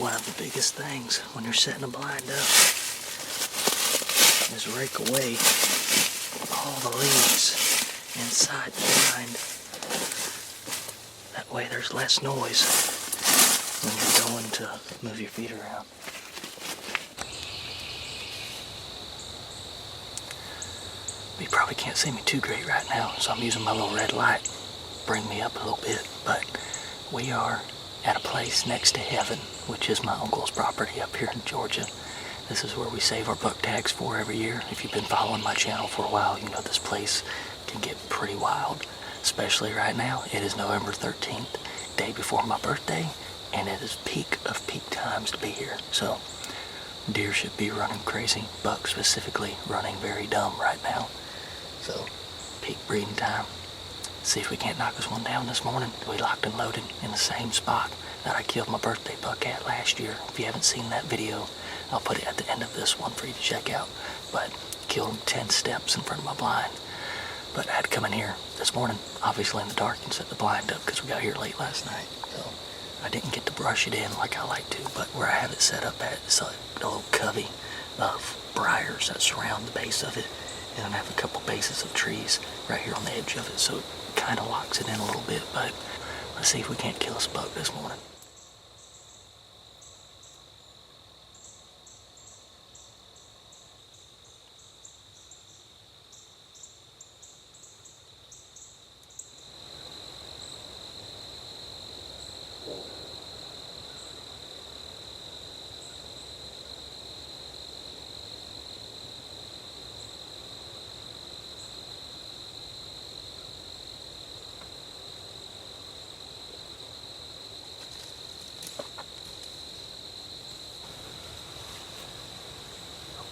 One of the biggest things when you're setting a blind up is rake away all the leaves inside the blind. That way there's less noise when you're going to move your feet around. You probably can't see me too great right now, so I'm using my little red light to bring me up a little bit, but we are at a place next to heaven, which is my uncle's property up here in Georgia. This is where we save our buck tags for every year. If you've been following my channel for a while, you know this place can get pretty wild, especially right now. It is November 13th, day before my birthday, and it is peak of peak times to be here. So deer should be running crazy, buck specifically running very dumb right now. So peak breeding time. See if we can't knock this one down this morning. We locked and loaded in the same spot that I killed my birthday buck at last year. If you haven't seen that video, I'll put it at the end of this one for you to check out. But killed him 10 steps in front of my blind. But I had to come in here this morning, obviously in the dark, and set the blind up because we got here late last night. So I didn't get to brush it in like I like to, but where I have it set up at is a little covey of briars that surround the base of it. And then I have a couple bases of trees right here on the edge of it, so it kind of locks it in a little bit. But let's see if we can't kill this buck this morning.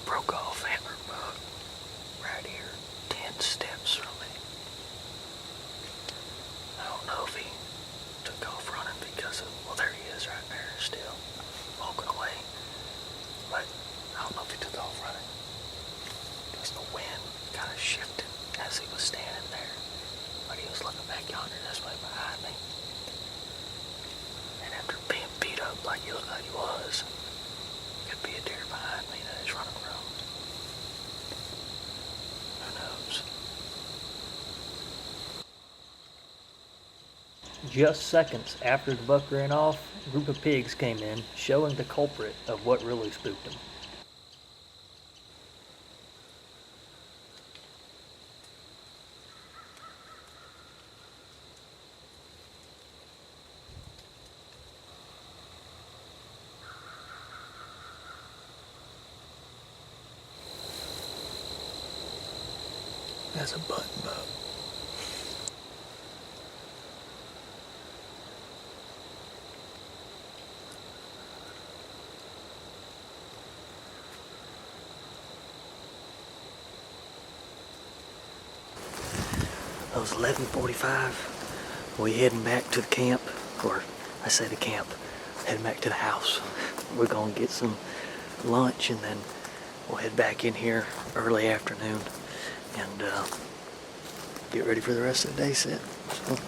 Broke off antler buck right here, 10 steps from me. I don't know if he took off running because of, well, there he is right there still, walking away. But I don't know if he took off running because the wind kind of shifted as he was standing there. But he was looking back yonder this way behind me. And after being beat up like he looked like he was, could be a deer behind me that is running around. Who knows? Just seconds after the buck ran off, a group of pigs came in, showing the culprit of what really spooked him. That's a button buck. It was 11:45. We heading back to the camp, or I say the camp, heading back to the house. We're gonna get some lunch and then we'll head back in here early afternoon and get ready for the rest of the day set. So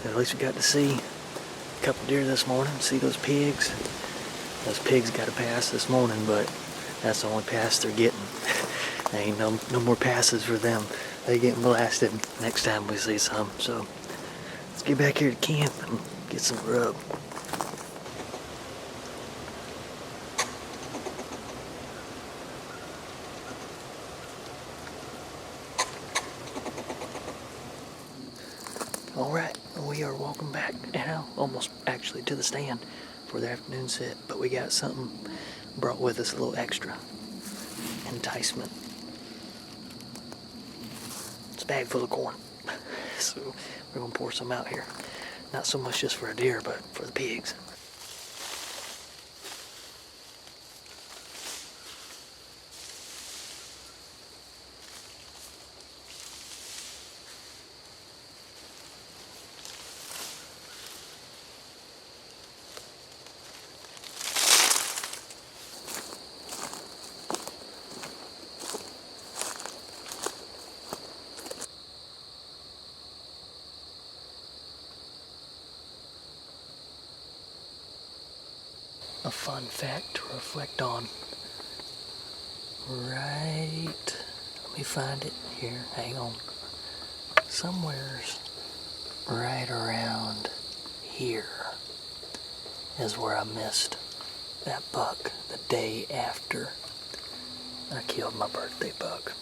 at least we got to see a couple deer this morning, see those pigs. Those pigs got a pass this morning, but that's the only pass they're getting. There ain't no more passes for them. They getting blasted next time we see some. So let's get back here to camp and get some grub. Alright, we are walking back now, almost actually to the stand for the afternoon set, but we got something brought with us, a little extra enticement. It's a bag full of corn, so we're gonna pour some out here. Not so much just for a deer, but for the pigs. a fun fact to reflect on. Right, let me find it here, hang on. Somewhere's right around here is where I missed that buck the day after I killed my birthday buck.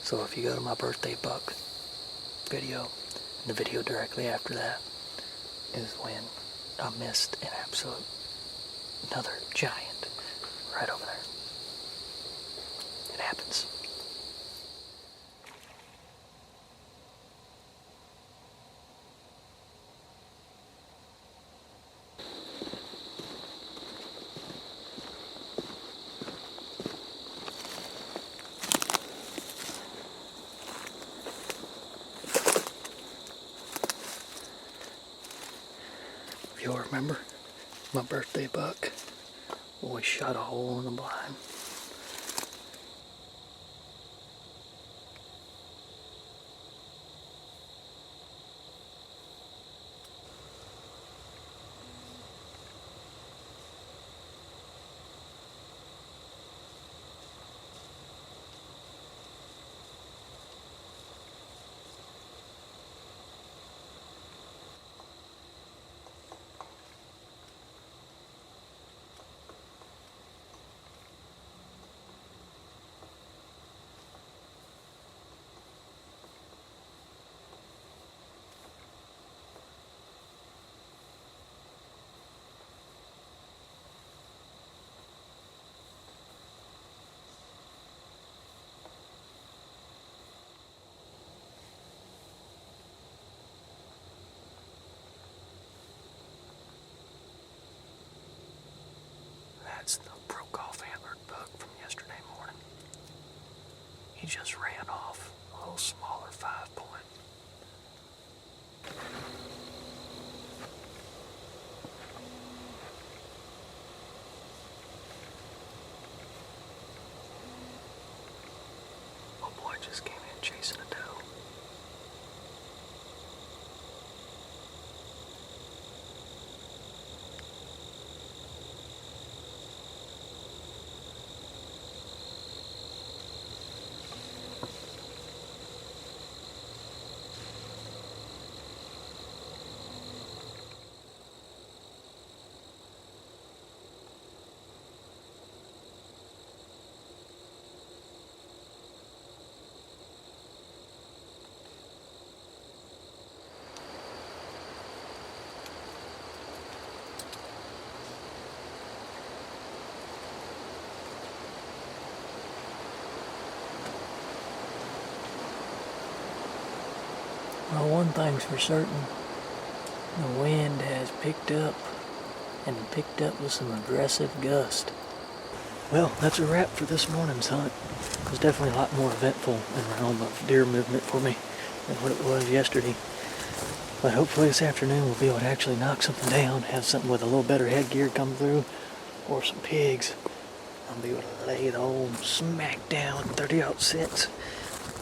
So if you go to my birthday buck video, and the video directly after that is when I missed an absolute, another giant right over there. It happens. If you'll remember, my birthday buck always shot a hole in the blind. That's the broke-off antlered buck from yesterday morning. He just ran off a little smaller 5-point. Oh boy, just came in chasing a doe. Well, one thing's for certain, the wind has picked up, and picked up with some aggressive gust. Well, that's a wrap for this morning's hunt. It was definitely a lot more eventful in the realm of deer movement for me than what it was yesterday. But hopefully this afternoon we'll be able to actually knock something down, have something with a little better headgear come through, or some pigs. I'll be able to lay the old smack down 30-06.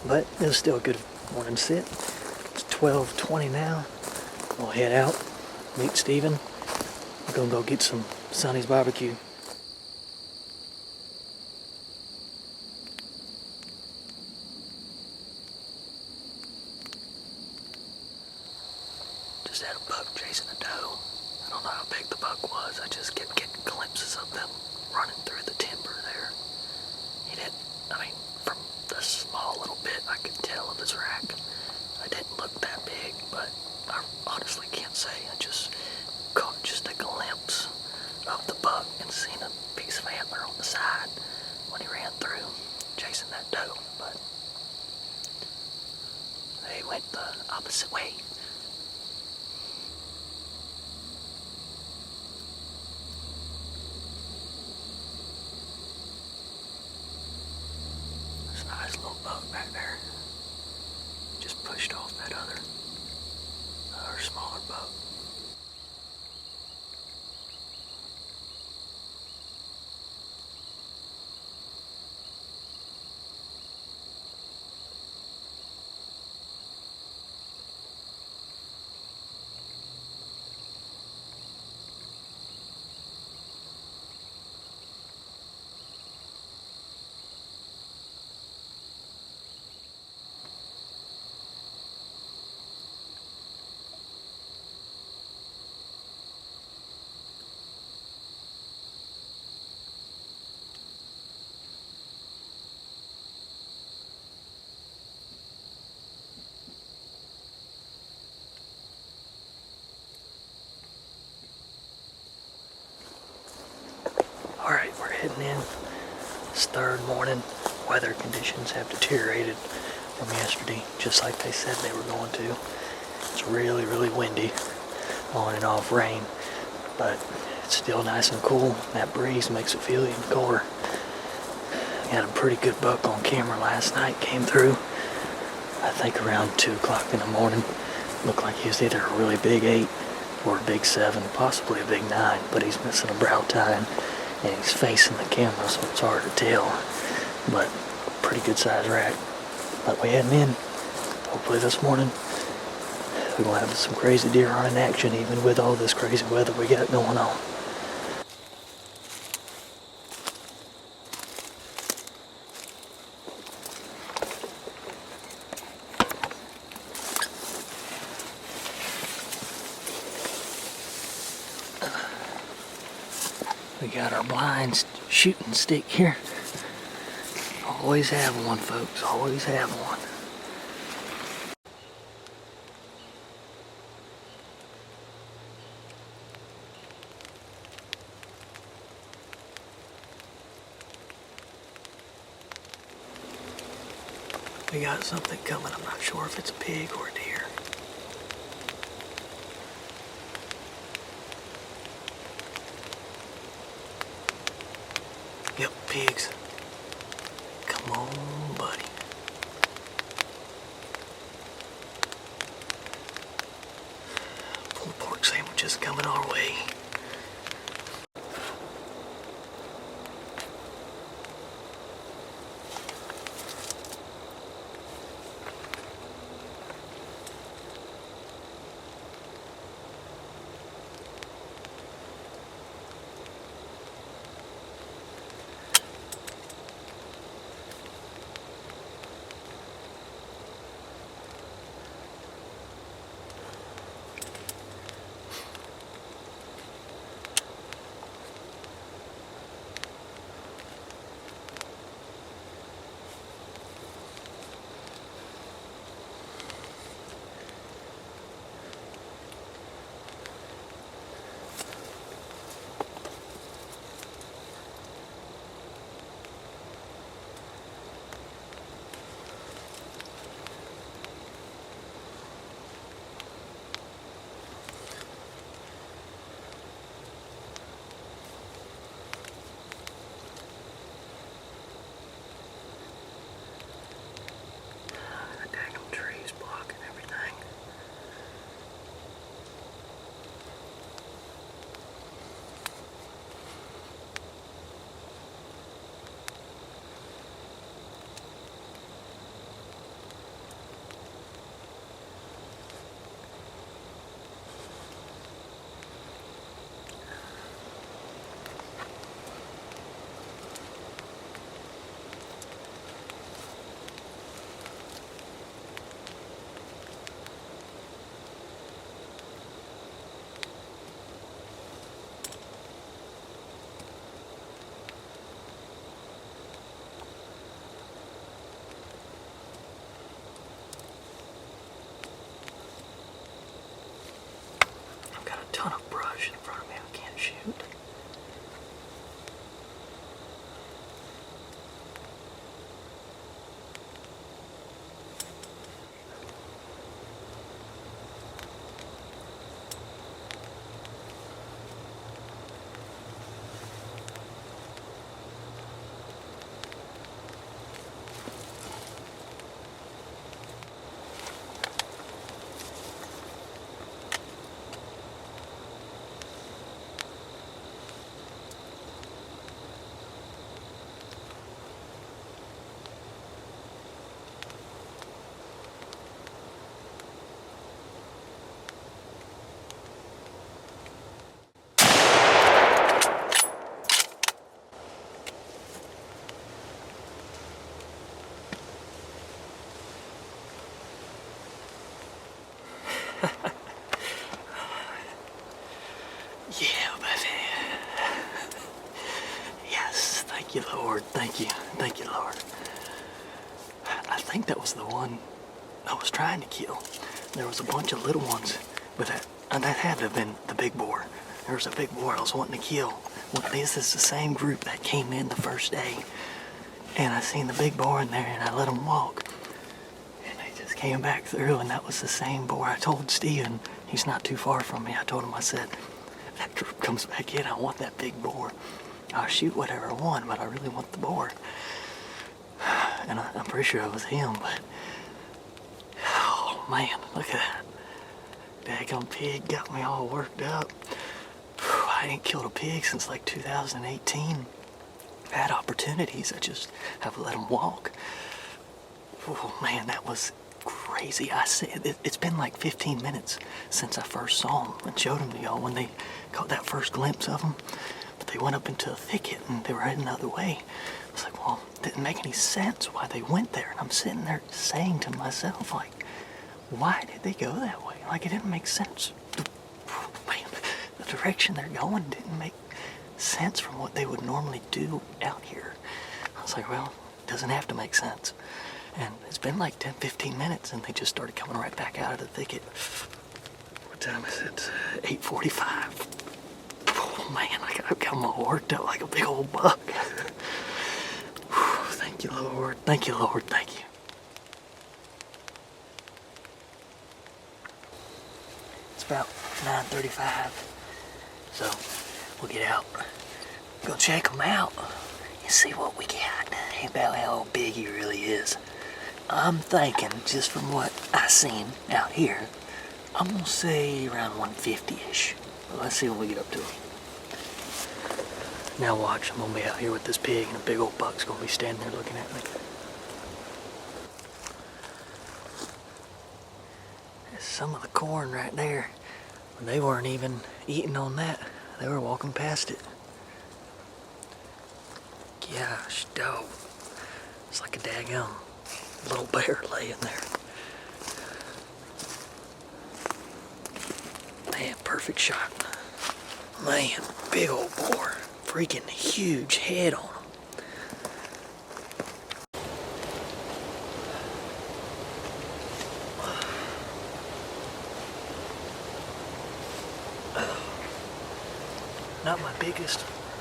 But it was still a good morning sit. It's 12:20 now. We'll head out, meet Steven. We're gonna go get some Sonny's barbecue. Just had a buck chasing a doe. I don't know how big the buck was. I just kept getting glimpses of them running through the timber there. He didn't, from the small little bit I could tell of his rack, it didn't look that big, but I honestly can't say. I just caught just a glimpse of the buck and seen a piece of antler on the side when he ran through chasing that doe, but they went the opposite way. There's a nice little buck back there. Just pushed off that other smaller buck. It's third morning. Weather conditions have deteriorated from yesterday, just like they said they were going to. It's really, really windy, on and off rain, but it's still nice and cool. That breeze makes it feel even colder. Had a pretty good buck on camera last night, came through, I think around 2 o'clock in the morning. Looked like he was either a really big 8 or a big 7, possibly a big 9, but he's missing a brow tine and he's facing the camera, so it's hard to tell, but pretty good size rack. But we had him in. Hopefully this morning we're going to have some crazy deer on in action, even with all this crazy weather we got going on. We got our blinds shooting stick here. Always have one, folks. Always have one. We got something coming. I'm not sure if it's a pig or a deer. Yep, pigs. Come on, buddy. Pulled pork sandwiches coming our way. Ton of brush in front of me. I can't shoot. Yeah, baby. Yes, thank you, Lord. Thank you. Thank you, Lord. I think that was the one I was trying to kill. There was a bunch of little ones, but that had to have been the big boar. There was a big boar I was wanting to kill. Well, this is the same group that came in the first day. And I seen the big boar in there, and I let him walk. And they just came back through, and that was the same boar. I told Steven, he's not too far from me, I told him, I said, if that group comes back in, I want that big boar. I'll shoot whatever I want, but I really want the boar. And I'm pretty sure it was him, but... Oh, man, look at that. Daggone pig got me all worked up. I ain't killed a pig since like 2018. I've had opportunities, I just haven't let them walk. Oh man, that was crazy. I said it's been like 15 minutes since I first saw them and showed them to y'all when they caught that first glimpse of them. But they went up into a thicket and they were heading the other way. I was like, well, it didn't make any sense why they went there. And I'm sitting there saying to myself, like, why did they go that way? Like, it didn't make sense. Man, the direction they're going didn't make sense from what they would normally do out here. I was like, well, it doesn't have to make sense. And it's been like 10, 15 minutes and they just started coming right back out of the thicket. What time is it? 8:45. Oh man, I got them all worked up like a big old buck. Thank you, Lord. Thank you, Lord. Thank you. It's about 9:35. So we'll get out, go check him out, and see what we got, about how big he really is. I'm thinking, just from what I seen out here, I'm gonna say around 150-ish. Let's see when we get up to him. Now watch, I'm gonna be out here with this pig, and a big old buck's gonna be standing there looking at me. There's some of the corn right there. They weren't even eating on that. They were walking past it. Gosh, dog. It's like a daggum little bear laying there. Man, perfect shot. Man, big old boar. Freaking huge head on him. Not my biggest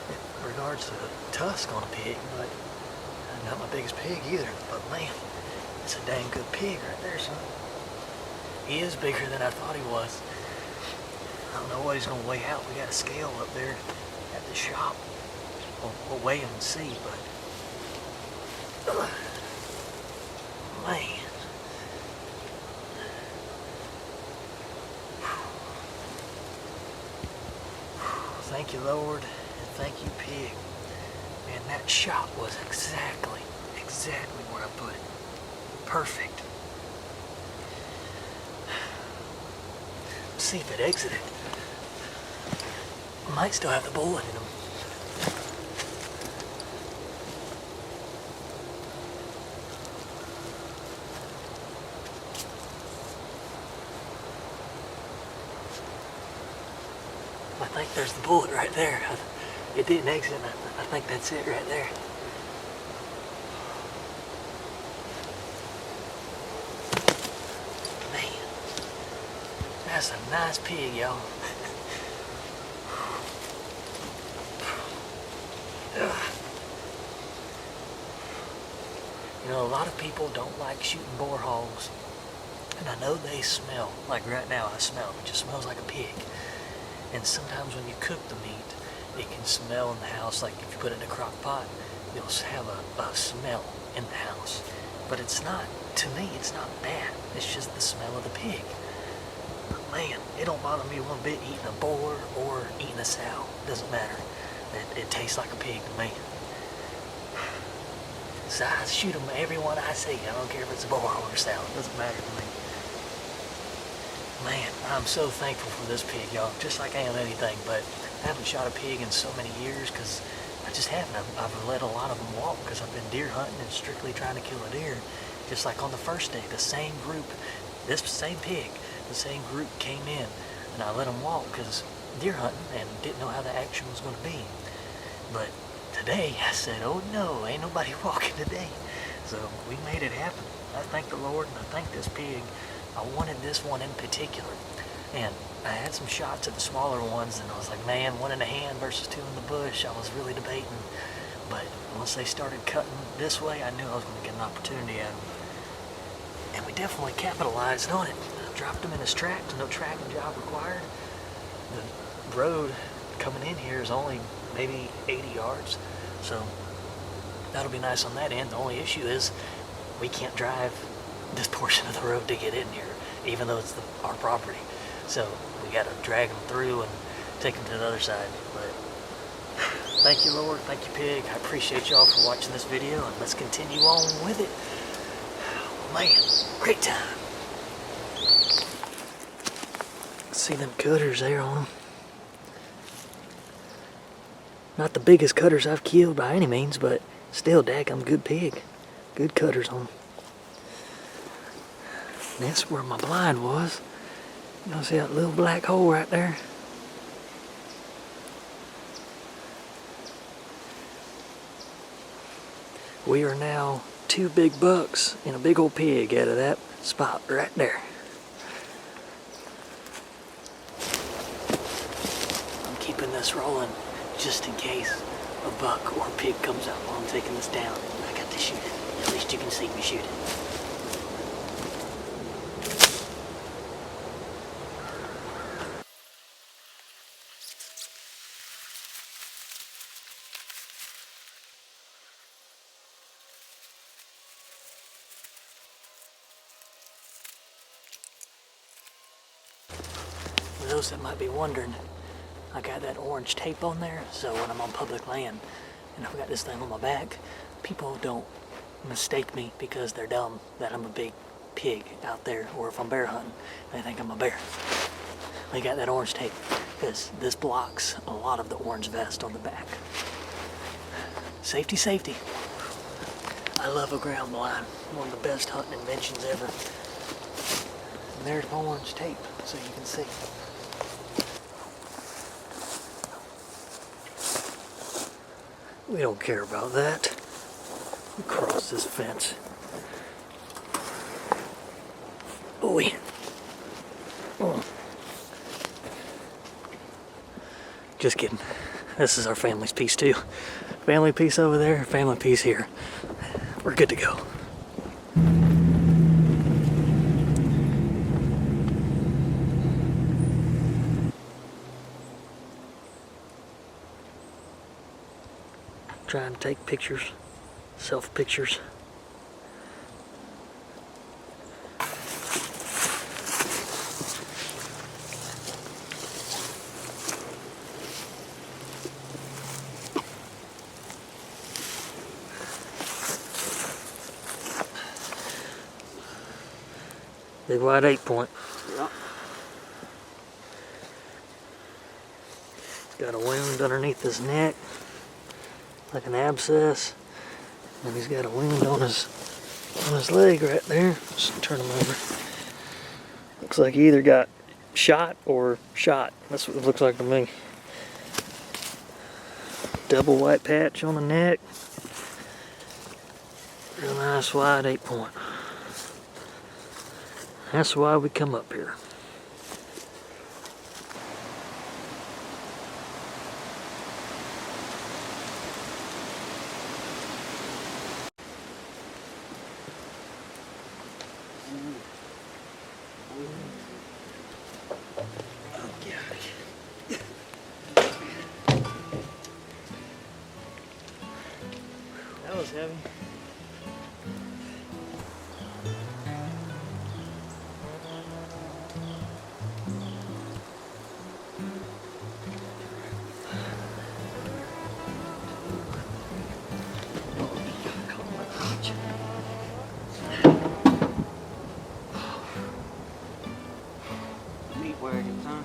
in regards to the tusk on a pig, but not my biggest pig either. But man, it's a dang good pig right there, son. He is bigger than I thought he was. I don't know what he's gonna weigh out. We got a scale up there at the shop. We'll weigh him and see, but man. Thank you, Lord, and thank you, pig. Man, that shot was exactly where I put it. Perfect. Let's see if it exited. Might still have the bullet in him. I think there's the bullet right there. It didn't exit. I think that's it right there. Man, that's a nice pig, y'all. You know, a lot of people don't like shooting boar hogs. And I know they smell. Like right now, I smell. It just smells like a pig. And sometimes when you cook the meat, it can smell in the house. Like if you put it in a crock pot, you'll have a smell in the house. But it's not, to me, it's not bad. It's just the smell of the pig. But man, it don't bother me one bit eating a boar or eating a sow. Doesn't matter. It tastes like a pig to me. So I shoot them every one I see. I don't care if it's a boar or a sow. It doesn't matter to me. Man, I'm so thankful for this pig, y'all. Just like I am anything, but I haven't shot a pig in so many years because I just haven't. I've let a lot of them walk because I've been deer hunting and strictly trying to kill a deer. Just like on the first day, the same group, this same pig, the same group came in and I let them walk because deer hunting and didn't know how the action was going to be. But today I said, oh no, ain't nobody walking today. So we made it happen. I thank the Lord and I thank this pig. I wanted this one in particular. And I had some shots at the smaller ones and I was like, man, one in the hand versus two in the bush. I was really debating But once they started cutting this way, I knew I was going to get an opportunity at them. And we definitely capitalized on it. Dropped them in his tracks, no tracking job required. The road coming in here is only maybe 80 yards, so that'll be nice on that end. The only issue is we can't drive this portion of the road to get in here, even though it's our property. So we got to drag them through and take them to the other side. But thank you, Lord. Thank you, Pig. I appreciate y'all for watching this video, and let's continue on with it. Man, great time. See them cutters there on them. Not the biggest cutters I've killed by any means, but still, daggum good pig. Good cutters on them. And that's where my blind was. You know, see that little black hole right there? We are now 2 big bucks and a big old pig out of that spot right there. I'm keeping this rolling just in case a buck or a pig comes out while I'm taking this down. I got to shoot it. At least you can see me shoot it. For those that might be wondering, I got that orange tape on there, so when I'm on public land and I've got this thing on my back, people don't mistake me because they're dumb that I'm a big pig out there, or if I'm bear hunting, they think I'm a bear. They got that orange tape because this blocks a lot of the orange vest on the back. Safety, safety. I love a ground blind. One of the best hunting inventions ever. And there's my orange tape, so you can see. We don't care about that. We cross this fence. Boy. Oh. Just kidding. This is our family's piece too. Family piece over there, family piece here. We're good to go. Trying to take pictures, self-pictures. Big white 8-point. Yep. Got a wound underneath his neck, like an abscess, and he's got a wound on his leg right there. Just turn him over. Looks like he either got shot or shot. That's what it looks like to me. Double white patch on the neck. Real nice wide 8-point. That's why we come up here. That was heavy. Meat wagons, huh?